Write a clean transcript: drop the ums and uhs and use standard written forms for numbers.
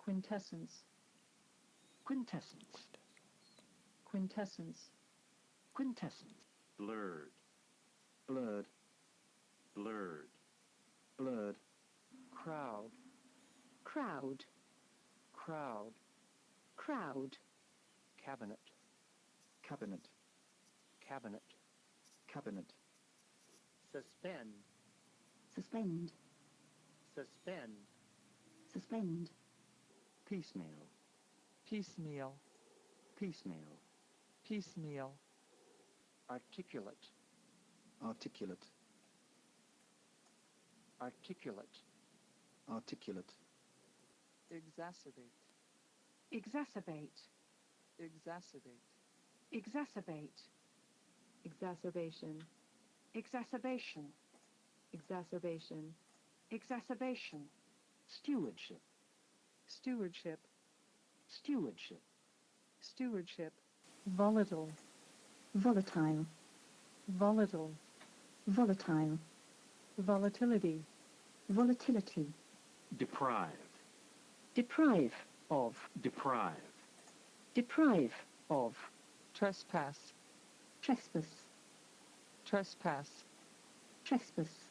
quintessence, quintessence, quintessence, quintessence, blurred, blurred, blurred, blurred, crowd, crowd, crowd, crowd, cabinet, cabinet, cabinet, cabinet, suspend, suspend, suspend, suspend, piecemeal, piecemeal, piecemeal, piecemeal, articulate, articulate, articulate, articulate, exacerbate, exacerbate, exacerbate, exacerbate, exacerbation, exacerbation, exacerbation, exacerbation, stewardship, stewardship, stewardship, stewardship, volatile, volatile, volatile, volatile, volatility, volatility, deprive, deprive of, deprive, deprive of, trespass, trespass, trespass, trespass,